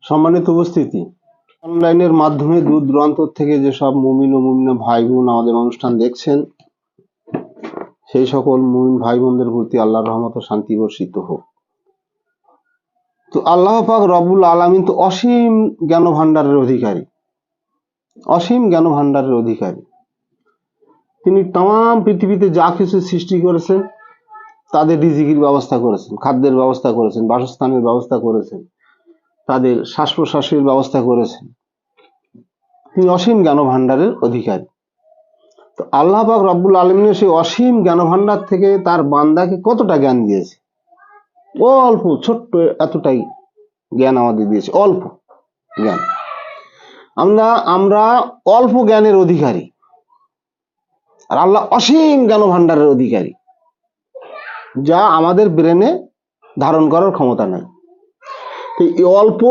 সম্মানিত উপস্থিতি, অনলাইনের মাধ্যমে দূর দূরান্ত থেকে যেসব মুমিন ও মুমিনা ভাই বোন আমাদের অনুষ্ঠান দেখছেন, সেই সকল মুমিন ভাই বোনদের প্রতি আল্লাহর রহমত ও শান্তি বর্ষিত হোক। তো আল্লাহ পাক রব্বুল আলামিন তো অসীম জ্ঞান ভান্ডারের অধিকারী, অসীম জ্ঞান ভান্ডারের অধিকারী। তিনি তাম পৃথিবীতে যা কিছু সৃষ্টি করেছেন তাদের রিজিকের ব্যবস্থা করেছেন, খাদ্যের ব্যবস্থা করেছেন, বাসস্থানের ব্যবস্থা করেছেন, তাদের শ্বাস প্রশ্বাসের ব্যবস্থা করেছেন। তিনি অসীম জ্ঞান ভান্ডারের অধিকারী। তো আল্লাহ পাক রব্বুল আলামিনের সেই অসীম জ্ঞান ভান্ডার থেকে তার বান্দাকে কতটা জ্ঞান দিয়েছে, অল্প ছোট্ট এতটাই জ্ঞান আমাদের দিয়েছে, অল্প জ্ঞান। আমরা অল্প জ্ঞানের অধিকারী, আর আল্লাহ অসীম জ্ঞান ভান্ডারের অধিকারী, যা আমাদের ব্রেনে ধারণ করার ক্ষমতা নেই। অল্প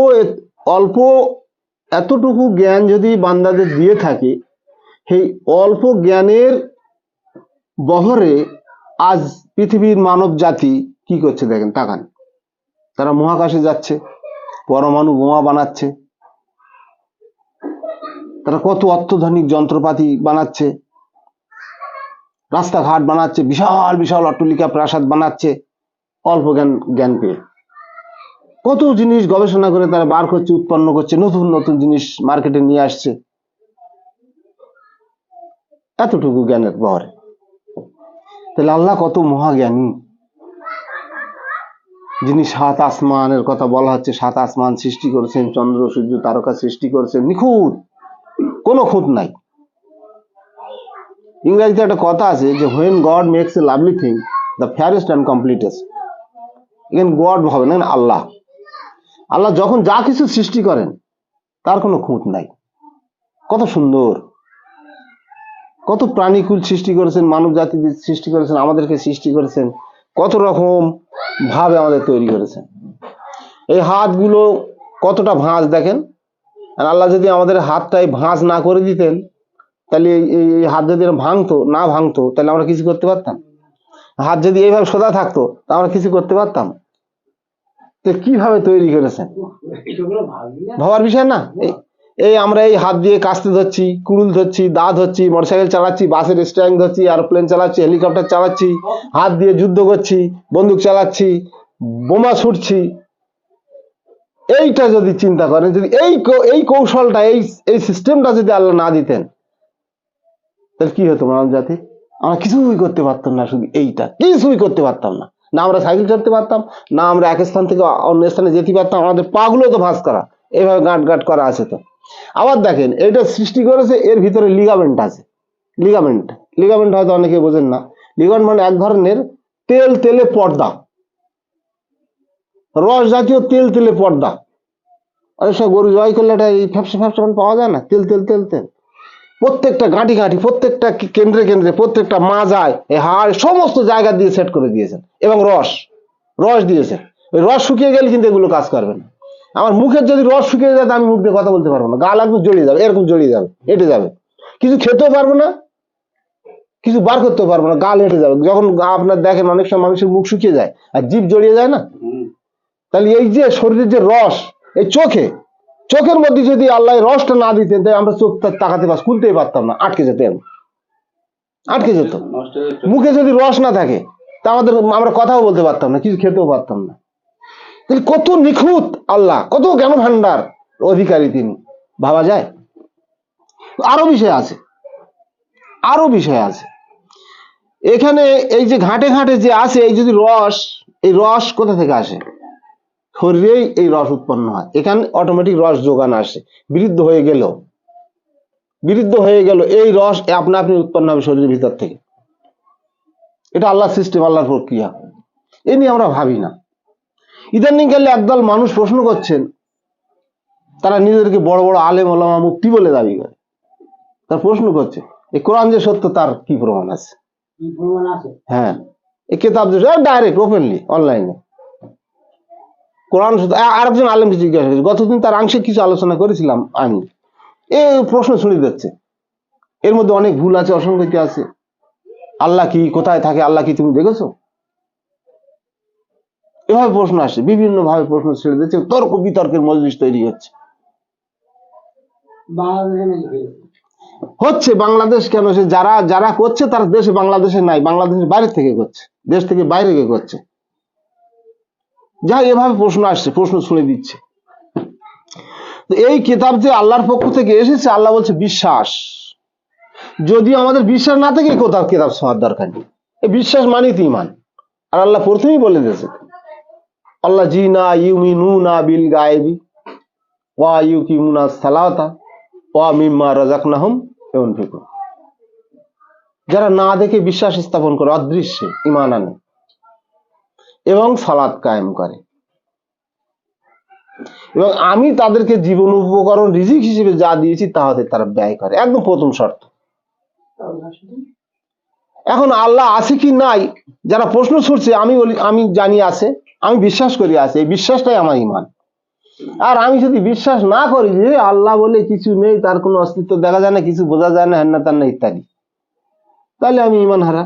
অল্প এতটুকু জ্ঞান যদি বান্দাদের দিয়ে থাকে, সেই অল্প জ্ঞানের বহরে আজ পৃথিবীর মানব জাতি কি করছে দেখেন, তাকান। তারা মহাকাশে যাচ্ছে, পরমাণু বোমা বানাচ্ছে, তারা কত অত্যাধুনিক যন্ত্রপাতি বানাচ্ছে, রাস্তাঘাট বানাচ্ছে, বিশাল বিশাল অট্টালিকা প্রাসাদ বানাচ্ছে, অল্প জ্ঞান পেয়ে। কত জিনিস গবেষণা করে তারা বার করছে, উৎপন্ন করছে, নতুন নতুন জিনিস মার্কেটে নিয়ে আসছে, এতটুকু জ্ঞানের বহরে। তাহলে আল্লাহ কত মহাজ্ঞানী, যিনি সাত আসমানের কথা বলা হচ্ছে, সাত আসমান সৃষ্টি করেছেন, চন্দ্র সূর্য তারকা সৃষ্টি করেছেন, নিখুঁত, কোনো খুঁত নাই। ইংরেজিতে একটা কথা আছে যে when God makes a lovely thing the fairest and completest, এখানে গড হবে না, আল্লাহ। আল্লাহ যখন যা কিছু সৃষ্টি করেন তার কোনো খুঁত নাই। কত সুন্দর, কত প্রাণীকুল সৃষ্টি করেছেন, মানব জাতি সৃষ্টি করেছেন, আমাদেরকে সৃষ্টি করেছেন, কত রকম ভাবে আমাদের তৈরি করেছেন। এই হাতগুলো কতটা ভাঁজ দেখেন। আর আল্লাহ যদি আমাদের হাতটাই ভাঁজ না করে দিতেন, তাহলে এই হাত যদি না ভাঙতো তাহলে আমরা কিছু করতে পারতাম? হাত যদি এইভাবে সোজা থাকতো তা আমরা কিছু করতে পারতাম? কিভাবে তৈরি করেছেন ভাবার বিষয় না। এই আমরা এই হাত দিয়ে কাস্তে ধরছি, কুড়ুল ধরছি, দা ধরছি, মোটরসাইকেল চালাচ্ছি, বাসের স্ট্যান্ড ধরছি, এরোপ্লেন চালাচ্ছি, হেলিকপ্টার চালাচ্ছি, হাত দিয়ে যুদ্ধ করছি, বন্দুক চালাচ্ছি, বোমা ছুটছি। এইটা যদি চিন্তা করেন, যদি এই কৌশলটা, এই সিস্টেমটা যদি আল্লাহ না দিতেন, তাহলে কি হতো মানব জাতি? আমরা কিছুই করতে পারতাম না। শুধু এইটা কিছুই করতে পারতাম না। না আমরা সাইকেল চড়তে পারতাম, না আমরা এক স্থান থেকে অন্য স্থানে যেতে পারতাম। আমাদের পাগুলো তো ভাঁজ করা, এইভাবে গাঁট গাঁট করা আছে। তো আবার দেখেন, এটা সৃষ্টি করেছে, এর ভিতরে লিগামেন্ট আছে। লিগামেন্ট হয়তো অনেকে বোঝেন না। লিগামেন্ট মানে এক ধরনের তেলে পর্দা, রস জাতীয় তেলে পর্দা। অনেক সময় গরু জবাই করলে এটা এই ফ্যাপসা পাওয়া যায় না, তেল। প্রত্যেকটা গাঁটি, প্রত্যেকটা কেন্দ্রে, প্রত্যেকটা মাজায়, হাড়, সমস্ত জায়গা দিয়ে সেট করে দিয়েছেন। এবং রস দিয়েছেন। ওই রস শুকিয়ে গেলে কিন্তু এগুলো কাজ করবে না। আমার মুখের যদি রস শুকিয়ে যায়, আমি মুখ দিয়ে কথা বলতে পারবো না, গা লাগবে জড়িয়ে যাবে, এরকম জড়িয়ে যাবে, এঁটে যাবে, কিছু খেতেও পারবো না, কিছু বার করতেও পারবো না, গাল হেঁটে যাবে। যখন আপনার দেখেন অনেক সময় মানুষের মুখ শুকিয়ে যায় আর জিভ জড়িয়ে যায় না, তাহলে এই যে শরীরের যে রস, এই চোখের মধ্যে যদি আল্লাহ রসটা না দিতেন, তাই আমরা চোখ তাকাতে খুলতেই পারতাম না, আটকে যেত। মুখে যদি রস না থাকে তা আমরা কথাও বলতে পারতাম না, কিছু খেতেও পারতাম না। তাহলে কত নিখুঁত আল্লাহ, কত জ্ঞান ভান্ডার অধিকারী তিনি, ভাবা যায়? আরো বিষয় আছে এখানে। এই যে ঘাটে যে আসে, এই যদি এই রস কোথা থেকে আসে? শরীরেই এই রস উৎপন্ন হয়। এখানে অটোমেটিক রস যোগান আসে। বিরুদ্ধ হয়ে গেল এই রস আপনা আপনি উৎপন্ন হবে শরীরের ভিতর থেকে। এটা আল্লাহর সিস্টেম, আল্লাহর প্রক্রিয়া। এ নিয়ে আমরা ভাবি না। ইদানিং কালে একদল মানুষ প্রশ্ন করছেন, তারা নিজেদেরকে বড় বড় আলেম ওলামা মুফতি বলে দাবি করে। তার প্রশ্ন করছে, এই কোরআন যে সত্য তার কি প্রমাণ আছে? হ্যাঁ, এই কেতাব যে ডাইরেক্ট ওপেনলি অনলাইনে কোরআন সত্য। আরেকজন আলেমকে জিজ্ঞাসা করেছে, গতদিন তার আংশিক কিছু আলোচনা করেছিলাম আমি। এই প্রশ্ন শুনে যাচ্ছে, এর মধ্যে অনেক ভুল আছে, অসঙ্গতি আছে। আল্লাহ কি, কোথায় থাকে আল্লাহ কি তুমি দেখেছো? এভাবে প্রশ্ন আসছে, বিভিন্ন ভাবে প্রশ্ন ছেড়ে দিচ্ছে, তর্ক বিতর্কের মজলিস তৈরি হচ্ছে। হচ্ছে বাংলাদেশ কেন, সে যারা যারা করছে তারা দেশে বাংলাদেশে নাই, বাংলাদেশের বাইরে থেকে করছে, দেশ থেকে বাইরে গিয়ে করছে। যাই এভাবে প্রশ্ন আসছে, প্রশ্ন ছুড়ে দিচ্ছে। তো এই কিতাব যে আল্লাহর পক্ষ থেকে এসেছে, আল্লাহ বলছে বিশ্বাস। যদি আমাদের বিশ্বাস না থাকে কোথাও কিতাব শোনার দরকার নেই, এই বিশ্বাস মানেই তো ঈমান। আর আল্লাহ প্রথমেই বলে দিয়েছে, আল্লাহ জিনা ইউমিনুনা বিল গায়বি ওয়া ইউকিমুনা সালাতা ওয়া মিম্মা রাযাকনাহুম ইউনফিকুন। যারা না দেখে বিশ্বাস স্থাপন করে, অদৃশ্যে ঈমান আনে এবং সালাত কায়েম করে, এবং আমি তাদেরকে জীবন উপকরণ রিজিক হিসেবে যা দিয়েছি তা হতে তারা ব্যয় করে। একদম প্রথম শর্ত। এখন আল্লাহ আছে কি নাই যারা প্রশ্ন ছুড়ছে, আমি বলি আমি জানি আছে, আমি বিশ্বাস করি আছে, এই বিশ্বাসটাই আমার ঈমান। আর আমি যদি বিশ্বাস না করি যে আল্লাহ বলে কিছু নেই, তার কোনো অস্তিত্ব দেখা যায় না, কিছু বোঝা যায় না, হ্যান না তার না ইত্যাদি, তাহলে আমি ঈমান হারা।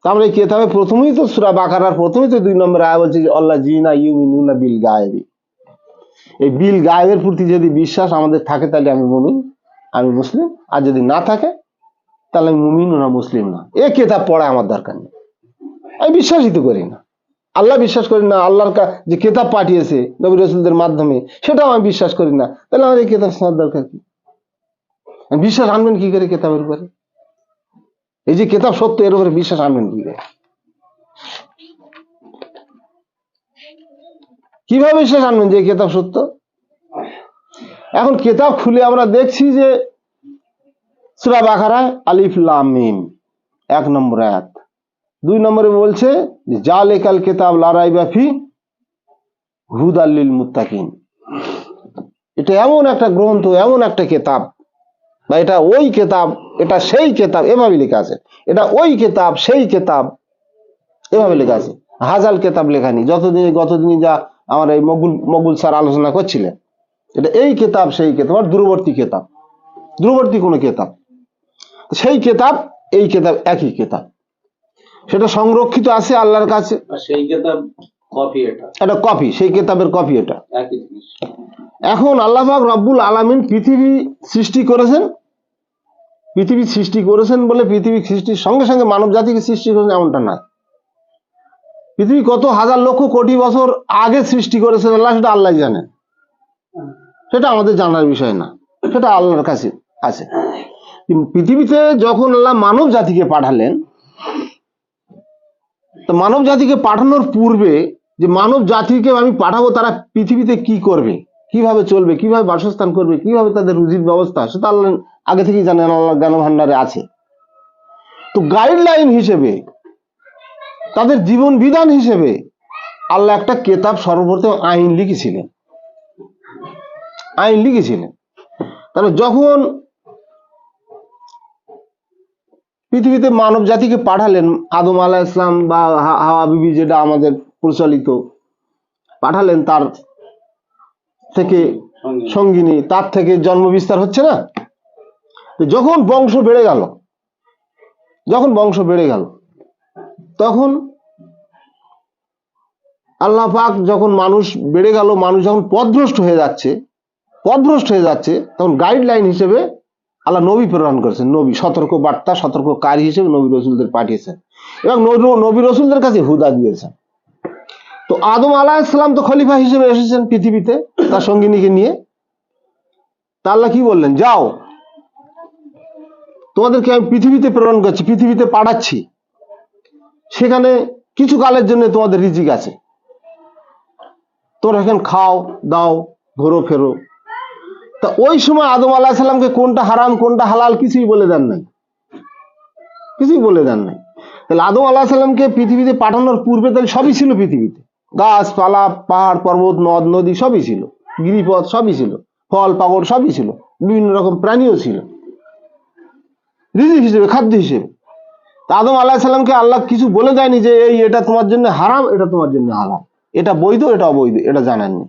আমরা এই কিতাবে প্রথমেই তো সূরা বাকারার প্রথমেই তো 2 নম্বর আয়াত বলছে যে আল্লাহ জিনা ইউমিনুনা বিল গায়বি। এই বিল গায়েবের প্রতি যদি বিশ্বাস আমাদের থাকে তাহলে আমি মুমিন, আমি মুসলিম। আর যদি না থাকে তাহলে আমি মুমিন না, মুসলিম না। এ কিতাব পড়া আমার দরকার নেই, আমি বিশ্বাসই তো করি না। আল্লাহ বিশ্বাস করি না, আল্লাহর যে কিতাব পাঠিয়েছে নবী রাসূলদের মাধ্যমে সেটাও আমি বিশ্বাস করি না, তাহলে আমার এই কিতাব শোনার দরকার কি? বিশ্বাস আনবেন কি করে কিতাবের উপরে? এই যে কিতাব সত্য, এর উপরে বিশ্বাস আনবেন কি করে? কিভাবে বিশ্বাস আনবেন যে কিতাব সত্য? এখন কিতাব খুলে আমরা দেখছি যে সূরা বাকারা আলিফ লাম মিম 1 নম্বর আয়াত, 2 নম্বরে বলছে যে জালিকাল কিতাব লা রাইবা ফি হুদাল লিল মুত্তাকিন। এটা এমন একটা গ্রন্থ, এমন একটা কিতাব, বা এটা ওই কিতাব, এটা সেই কিতাব, এভাবে লেখা আছে। এটা ওই কিতাব সেই কিতাব, এভাবে লেখা আছে। হাজাল কিতাব লেখা নেই। গতদিন যা আমার এই মকবুল স্যার আলোচনা করছিলেন, এটা এই কিতাব সেই কিতাব, আর দূরবর্তী কিতাব, দূরবর্তী কোন কিতাব, সেই কিতাব এই কিতাব একই কিতাব, সেটা সংরক্ষিত আছে আল্লাহর কাছে। সেই কিতাব কপি, এটা কপি, সেই কিতাবের কপি এটা। এখন আল্লাহ পাক রব্বুল আলামিন পৃথিবী সৃষ্টি করেছেন, পৃথিবী সৃষ্টি করেছেন বলে পৃথিবী সৃষ্টির সঙ্গে সঙ্গে মানব জাতিকে সৃষ্টি করেছেন এমনটা না। পৃথিবী কত হাজার লক্ষ কোটি বছর আগে সৃষ্টি করেছেন আল্লাহ, সেটা আল্লাহ জানেন, সেটা আমাদের জানার বিষয় না, সেটা আল্লাহর কাছে আছে। পৃথিবীতে যখন আল্লাহ মানব জাতিকে পাঠালেন, তো মানব জাতিকে পাঠানোর পূর্বে যে মানব জাতিকে আমি পাঠাবো তারা পৃথিবীতে কি করবে, কিভাবে চলবে, কিভাবে বাসস্থান করবে, কিভাবে তাদের রুজির ব্যবস্থা, সেটা আল্লাহ আগে থেকেই জানেন, আল্লাহ জ্ঞান ভান্ডারে আছে। তো গাইডলাইন হিসেবে, তাদের জীবন বিধান হিসেবে আল্লাহ একটা কিতাব সর্বপ্রথম আইন লিখেছিলেন, আইন লিখেছিলেন। তাহলে যখন পৃথিবীতে মানব জাতিকে পাঠালেন, আদম আলাইহিস সালাম বা হাওয়া বিবি যেটা আমাদের প্রচলিত, পাঠালেন, তার থেকে সঙ্গিনী, তার থেকে জন্ম বিস্তার হচ্ছে না। তো যখন বংশ বেড়ে গেল, যখন বংশ বেড়ে গেল, তখন আল্লাহ পাক যখন মানুষ বেড়ে গেল, মানুষ যখন পথভ্রষ্ট হয়ে যাচ্ছে, পথভ্রষ্ট হয়ে যাচ্ছে, তখন গাইডলাইন হিসেবে আল্লাহ নবী প্রেরণ করেছেন, নবী সতর্ক বার্তা, সতর্ককারী হিসেবে নবী রসুলদের পাঠিয়েছেন, এবং নবী রসুলদের কাছে হুদা দিয়েছেন। তো আদম আলাইহিস সালাম তো খলিফা হিসেবে এসেছেন পৃথিবীতে তার সঙ্গিনীকে নিয়ে। তা আল্লাহ কি বললেন, যাও, তোমাদেরকে আমি পৃথিবীতে প্রেরণ করছি, পৃথিবীতে পাঠাচ্ছি, সেখানে কিছু কালের জন্য তোমাদের রিজিক আছে, তোমরা এখানে খাও দাও, ঘোরো ফেরো। তা ওই সময় আদম আলাইহিস সালামকে কোনটা হারাম কোনটা হালাল কিছুই বলে দেন নাই, কিছুই বলে দেন নাই। তাহলে আদম আলাইহিস সালামকে পৃথিবীতে পাঠানোর পূর্বে তাহলে সবই ছিল পৃথিবীতে, গাছপালা, পাহাড় পর্বত, নদ নদী সবই ছিল, গিরিপথ সবই ছিল, ফল পাকড় সবই ছিল, বিভিন্ন রকম প্রাণীও ছিল রিজিক হিসেবে, খাদ্য হিসেবে। আদম আলাইহিস সালামকে আল্লাহ কিছু বলে দেয়নি যে এই এটা তোমার জন্য হারাম, এটা তোমার জন্য হালাল, এটা বৈধ, এটা অবৈধ, এটা জানাননি।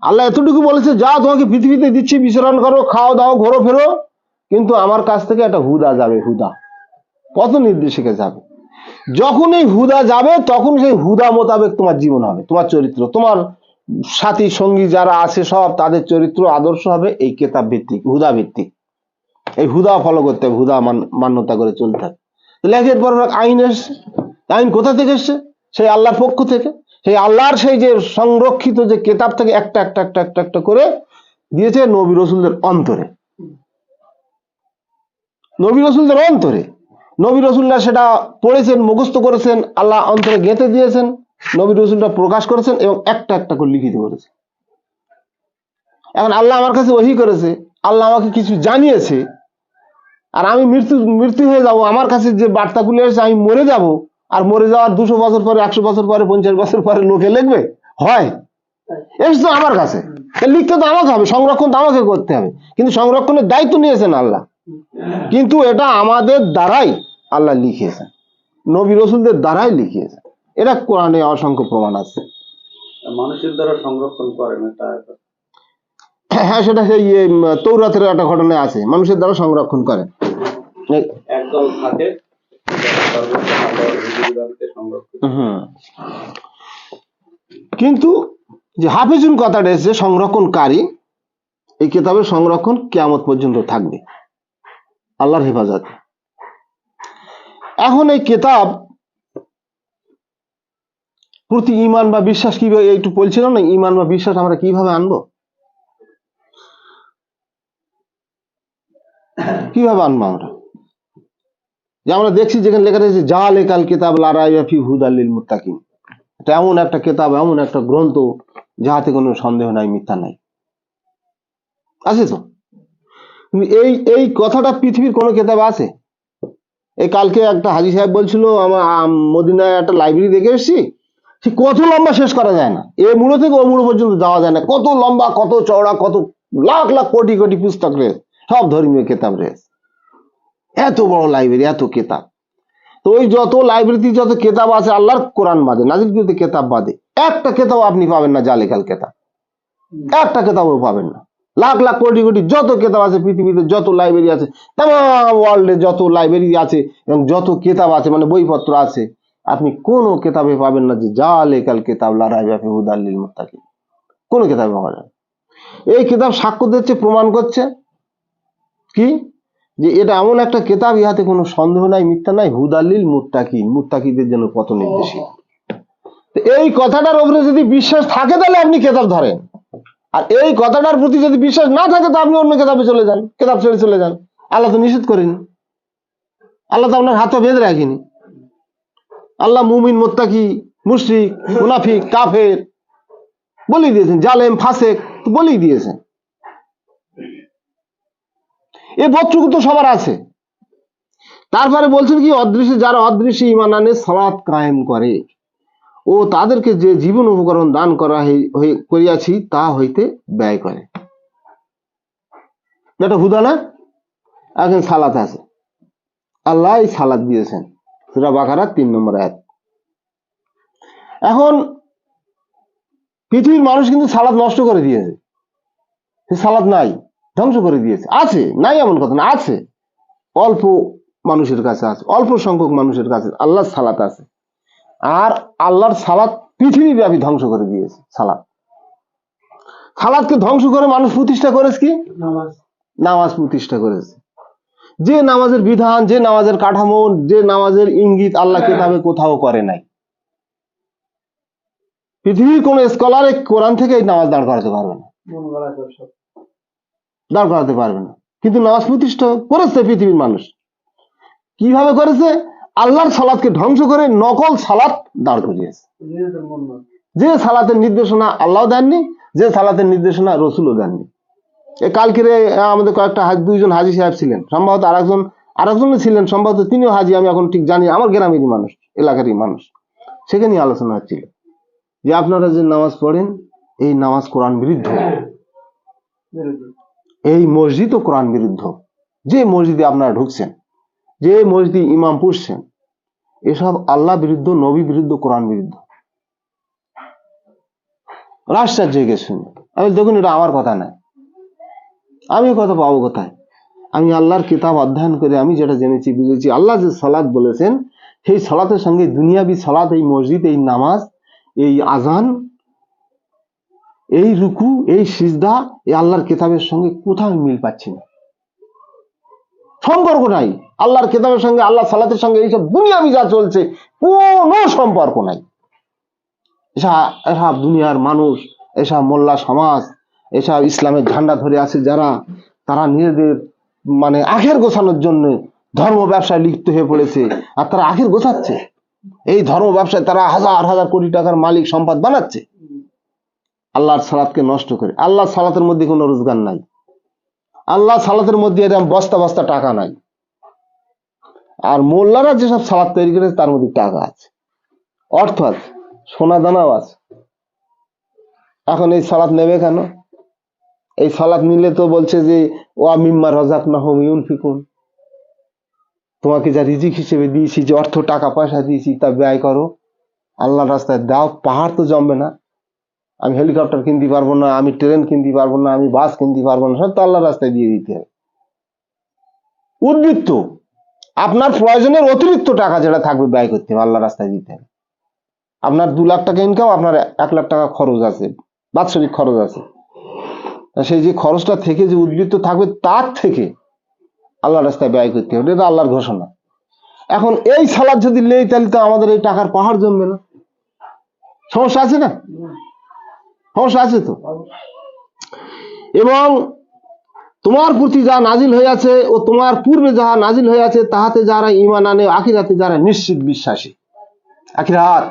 আল্লাহ এতটুকু বলেছে, যা তোমাকে পৃথিবীতে দিচ্ছি, বিচরণ করো, খাও দাও, ঘোরো ফেরো, কিন্তু আমার কাছ থেকে একটা হুদা যাবে, হুদা, পথ নির্দেশিকা যাবে। যখন এই হুদা যাবে তখন সেই হুদা মোতাবেক তোমার জীবন হবে, তোমার চরিত্র, তোমার সাথী সঙ্গী যারা আছে সব তাদের চরিত্র আদর্শ হবে এই কেতাব ভিত্তিক, হুদা ভিত্তিক। এই হুদা ফলো করতে হবে, হুদা মান্যতা করে চলতে হবে। তাহলে একের পর এক আইন এসছে। আইন কোথা থেকে এসছে? সেই আল্লাহর পক্ষ থেকে। সেই আল্লাহর সেই যে সংরক্ষিত যে কেতাব থেকে একটা একটা একটা একটা একটা করে দিয়েছে নবী রসুলদের অন্তরে। নবী রসুলদের অন্তরে নবী রসুলরা সেটা পড়েছেন, মুখস্থ করেছেন, আল্লাহ অন্তরে গেঁথে দিয়েছেন, নবী রসুলরা প্রকাশ করেছেন এবং একটা একটা করে লিখিত করেছে। এখন আল্লাহ আমার কাছে ওহী করেছে, আল্লাহ আমাকে কিছু জানিয়েছে, আর আমি মৃত্যু হয়ে যাব, আমার কাছে যে বার্তাগুলো এসেছে আমি মরে যাব, আর মরে যাওয়ার 200 বছর পরে, 100 বছর পরে, 50 বছর পরে লোকে লিখবে? হয়? এসছে আমার কাছে, লিখতে তো আমাকে হবে, সংরক্ষণ তো আমাকে করতে হবে, কিন্তু সংরক্ষণের দায়িত্ব নিয়েছেন আল্লাহ। কিন্তু এটা আমাদের দ্বারাই আল্লাহ লিখিয়েছেন, নবী রসুলদের দ্বারাই লিখিয়েছেন। এটা কোরআনে অসংখ্য প্রমাণ আছে। মানুষের দ্বারা সংরক্ষণ করেন এটা। হ্যাঁ, সেটা সেই তৌরাতের একটা ঘটনা আছে, মানুষের দ্বারা সংরক্ষণ করেন। একদল থাকে সর্বোচ্চ আল্লাহর বিধিবিধানকে সংরক্ষণ। কিন্তু যে হাফিজুল কথাটা এসেছে সংরক্ষণকারী, এই কিতাবের সংরক্ষণ কিয়ামত পর্যন্ত থাকবে আল্লাহর হেফাজত। এখন এই কিতাব প্রতি ঈমান বা বিশ্বাস কিভাবে, একটু বলছিলাম না, ঈমান বা বিশ্বাস আমরা কিভাবে আনবো, কিভাবে আনবো আমরা? যে আমরা দেখছি যেখানে লেখা রয়েছে জালেকাল কিতাব লা রাইবা ফি হুদাল লিল মুত্তাকিন, এটা এমন একটা কিতাব, এমন একটা গ্রন্থ যাহাতে কোনো সন্দেহ নাই, মিথ্যা নাই, আছে তো? এই এই কথাটা পৃথিবীর কোনো কিতাব আছে? এই কালকে একটা হাজী সাহেব বলছিল, আমার মদিনায় একটা লাইব্রেরি দেখে এসেছি, সে কত লম্বা শেষ করা যায় না, এ মুড়ো থেকে ও মুড়ো পর্যন্ত যাওয়া যায় না, কত লম্বা, কত চওড়া, কত লাখ লাখ কোটি কোটি পুস্তক রয়েছে, সব ধর্মীয় কিতাব রয়েছে, এত বড় লাইব্রেরি, এত কিতাব। তো ওই যত লাইব্রেরিতে যত কিতাব আছে আল্লাহর কোরআন বাদে, নাজিলকৃত কিতাব বাদে, একটা কিতাব আপনি পাবেন না জালেকাল কিতাব, একটা কিতাবও পাবেন না। লাখ লাখ কোটি কোটি যত কিতাব আছে পৃথিবীতে, যত লাইব্রেরি আছে, তাম ওয়ার্ল্ডে যত লাইব্রেরি আছে এবং যত কিতাব আছে, মানে বইপত্র আছে, আপনি কোনো কিতাবে পাবেন না যে জালেকাল কিতাব লা রাইবা ফি হুদাল লিল মুত্তাকিন, কোনো কিতাবে পাওয়া যায় না। এই কিতাব সাক্ষ্য দিচ্ছে, প্রমাণ করছে কি, যে এটা এমন একটা কিতাব ইহাতে কোনো সন্দেহ নাই, মিথ্যা নাই, হুদাল লিল মুত্তাকিন, মুত্তাকিদের জন্য পথ নির্দেশী। এই কথাটার উপরে যদি বিশ্বাস থাকে তাহলে আপনি কিতাব ধরেন, আর এই কথাটার প্রতি যদি বিশ্বাস না থাকে তো আপনি অন্য কিতাবে চলে যান, কিতাব ছেড়ে চলে যান। আল্লাহ তো নিষেধ করেনি, আল্লাহ তো আপনার হাতে বেঁধে রাখেনি। আল্লাহ মুমিন, মুত্তাকি, মুশরিক, মুনাফিক, কাফের বলেই দিয়েছেন, জালেম, ফাসেক বলেই দিয়েছেন। এই বোধটুকু তো সবার আছে। তারপরে বলছেন কি, অদৃশ্যে যারা অদৃশ্যে ঈমান আনে, সালাত কায়েম করে, ও তাদেরকে যে জীবন উপকরণ দান করিয়াছি তা হইতে ব্যয় করে। এটা হুদা না? এখন সালাত আছে, আল্লাহ এই সালাত দিয়েছেন, সূরা বাকারা 3 নম্বর আয়াত। এখন পৃথিবীর মানুষ কিন্তু সালাত নষ্ট করে দিয়েছে, সালাত নাই, ধ্বংস করে দিয়েছে। আছে, নাই এমন কথা না, আছে, অল্প মানুষের কাছে আছে, অল্প সংখ্যক মানুষের কাছে আল্লাহর সালাত আছে, আর আল্লাহর সালাত পৃথিবী ব্যাপী ধ্বংস করে দিয়েছে। সালাতকে ধ্বংস করে মানুষ প্রতিষ্ঠা করেছে কি? নামাজ প্রতিষ্ঠা করেছে। যে নামাজের বিধান, যে নামাজের কাঠামো, যে নামাজের ইঙ্গিত আল্লাহ কিতাবে কোথাও করে নাই। পৃথিবীর কোন স্কলার কোরআন থেকে এই নামাজ দাঁড় করাতে পারবে না, দাঁড় করাতে পারবে না। কিন্তু নামাজ প্রতিষ্ঠা করেছে পৃথিবীর মানুষ। কিভাবে করেছে? আল্লাহর সালাতকে ধ্বংস করে নকল সালাত দাঁড় করিয়েছে। যে সালাতের নির্দেশনা আল্লাহ দেননি, যে সালাতের নির্দেশনা রসুলও দেননি। কালকে আমাদের কয়েকটা 2জন হাজী সাহেব ছিলেন, সম্ভবত আরেকজন ছিলেন, সম্ভবত তিনিও হাজী, আমি এখন ঠিক জানি, আমার গ্রামেরই মানুষ, এলাকারই মানুষ। সেখানেই আলোচনা হচ্ছিল যে আপনারা যে নামাজ পড়েন এই নামাজ কোরআন বিরুদ্ধ, এই মসজিদও কোরআন বিরুদ্ধ। যে মসজিদে আপনারা ঢুকছেন, যে মসজিদে ইমাম পড়ছেন, এসব আল্লাহ বিরুদ্ধ, নবী বিরুদ্ধ, কোরআন বিরুদ্ধ। আশ্চর্য হয়ে গেছে শুনে। আমি দেখুন, এটা আমার কথা না, আমি কথা পাবো কোথায়? আমি আল্লাহর কিতাব অধ্যয়ন করে আমি যেটা জেনেছি, বুঝেছি, আল্লাহ যে সালাত বলেছেন সেই সালাতের সঙ্গে দুনিয়াবি সালাত, এই মসজিদ, এই নামাজ, এই আজান, এই রুকু, এই সিজদা, এই আল্লাহর কিতাবের সঙ্গে কোথাও মিল পাচ্ছি না, সম্পর্ক নাই। আল্লাহর কিতাবের সঙ্গে, আল্লাহ সালাতের সঙ্গে এইসব দুনিয়াবি যা চলছে কোনো সম্পর্ক নাই। এসব দুনিয়ার মানুষ, এসব মোল্লা সমাজ, এসব ইসলামের ঝান্ডা ধরে আছে যারা, তারা নিজেদের মানে আখের গোছানোর জন্য ধর্ম ব্যবসায় লিপ্ত হয়ে পড়েছে। আর তারা আখের গোছাচ্ছে, এই ধর্ম ব্যবসায় তারা হাজার হাজার কোটি টাকার মালিক সম্পদ বানাচ্ছে আল্লাহর সালাতকে নষ্ট করে। আল্লাহর সালাতের মধ্যে কোনো রোজগার নাই, আল্লাহ সালাতের মধ্যে এরকম বস্তা বস্তা টাকা নাই। আর মোল্লারা যেসব সালাত তৈরি করেছে তার মধ্যে টাকা আছে, অর্থ আছে, সোনা দানাও আছে। এখন এই সালাত নেবে কেন? এই সালাত নিলে তো বলছে যে ওয়া মিম্মা রাযাকনাহুম ইউনফিকুন, তোমাকে যা রিজিক হিসেবে দিয়েছি, যে অর্থ টাকা পয়সা দিয়েছি তা ব্যয় করো, আল্লাহর রাস্তায় দাও। পাহাড় তো জমবে না, আমি হেলিকপ্টার কিনতে পারবো না, আমি ট্রেন কিনতে পারবো না, আমি বাস কিনতে পারবো না, সব তো আল্লাহর রাস্তায় দিয়ে দিতে হবে। উদ্বৃত্ত আপনার প্রয়োজনের অতিরিক্ত টাকা যেটা থাকবে ব্যয় করতে হবে, আল্লাহর রাস্তায় দিতে হবে। আপনার 2 লাখ টাকা ইনকাম, আপনার 1 লাখ টাকা খরচ আছে, বাৎসরিক খরচ আছে, সেই যে খরচটা থেকে যে উদ্বৃত্ত থাকবে তার থেকে আল্লাহর রাস্তায় ব্যয় করতে হবে, এটা আল্লাহর ঘোষণা। এখন এই সালাদ যদি নেই তাহলে তো আমাদের এই টাকার পাহাড় জমবে না। সমস্যা আছে না? সমস্যা আছে তো। এবং তোমার প্রতি যা নাজিল হইয়াছে ও তোমার পূর্বে যাহা নাজিল হইয়াছে তাহাতে যারা ঈমান আনে, আখিরাতে যারা নিশ্চিত বিশ্বাসী। আখিরাত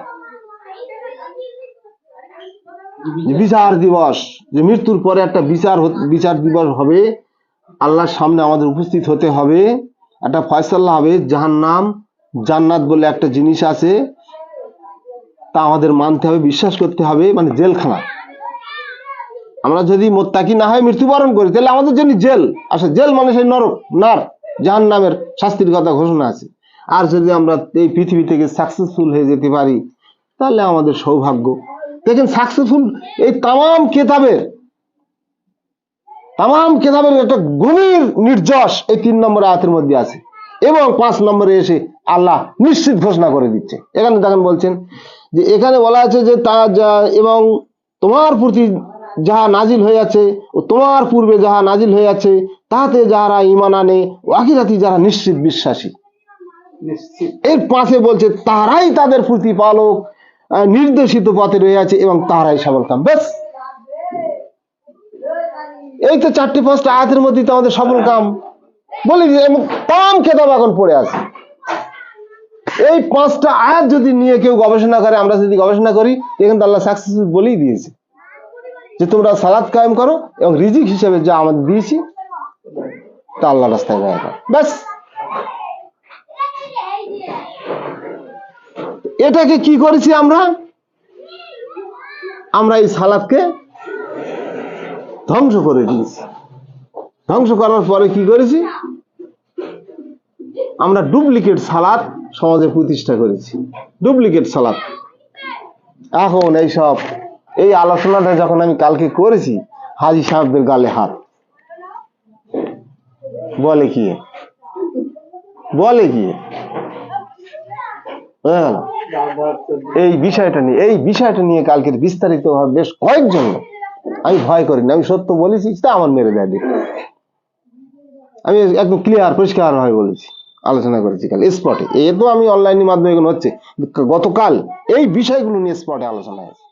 বিচার দিবস, যে মৃত্যুর পরে একটা বিচার দিবস হবে, আল্লাহর সামনে আমাদের উপস্থিত হতে হবে, একটা ফয়সালা হবে। জাহান্নাম জান্নাত বলে একটা জিনিস আছে, তা আমাদের মানতে হবে, বিশ্বাস করতে হবে। মানে জেলখানা, আমরা যদি মোত্তাকি না হয় মৃত্যুবরণ করি তাহলে আমাদের জন্য জেল আসে। জেল মানে সেই নরক, নার, জাহান্নামের শাস্তির কথা ঘোষণা আছে। আর যদি আমরা এই পৃথিবী থেকে সাকসেসফুল হয়ে যেতে পারি তাহলে আমাদের সৌভাগ্য। দেখেন সাকসেসফুল, এই তাম কেতাবের একটা গভীর নির্যাস এই 3 নম্বর আয়াতের মধ্যে আছে। এবং 5 নম্বরে এসে আল্লাহ নিশ্চিত ঘোষণা করে দিচ্ছে। এখানে দেখেন বলছেন যে, এখানে বলা আছে যে এবং তোমার প্রতি যাহা নাজিল হইয়াছে ও তোমার পূর্বে যাহা নাজিল হইয়াছে তাহাতে যারা ঈমান আনে ও আখিরাতে যারা নিশ্চিত বিশ্বাসী। এর 5-এ বলছে তারাই তাদের প্রতিপালক নির্দেশিত পথে রয়েছে এবং তারাই সফল কাম। ব্যাস, এই তো 4-5টা আয়াতের মধ্যে তো আমাদের সফল কাম বলে দিয়ে তাম কেতাব এখন পড়ে আছে। এই 5টা আয়াত যদি নিয়ে কেউ গবেষণা করে, আমরা যদি গবেষণা করি, এখানে তো আল্লাহ সাকসেসফুল বলেই দিয়েছে যে তোমরা সালাত কায়েম করো এবং রিজিক হিসেবে যা আমাদের দিয়েছি তা আল্লাহ রাস্তায় ব্যয় করো। ব্যাস, এটাকে কি করেছি আমরা এই সালাতকে ধ্বংস করে দিয়েছি। ধ্বংস করার পরে কি করেছি? আমরা ডুপ্লিকেট সালাত সমাজে প্রতিষ্ঠা করেছি, ডুপ্লিকেট সালাত। এখন এই আলোচনাটা যখন আমি কালকে করেছি, হাজি সাহেবদের গালে হাত। বলে কি এই বিষয়টা নিয়ে কালকের বিস্তারিত ভাবে বেশ কয়েকজন, আমি ভয় করি না, আমি সত্য বলেছি, তা আমার মেরে দেয় দেখি। আমি একদম ক্লিয়ার পরিষ্কার ভাবে বলেছি, আলোচনা করেছি কাল স্পটে। এ তো আমি অনলাইনের মাধ্যমে এখন হচ্ছে, গতকাল এই বিষয়গুলো নিয়ে স্পটে আলোচনা হয়েছে।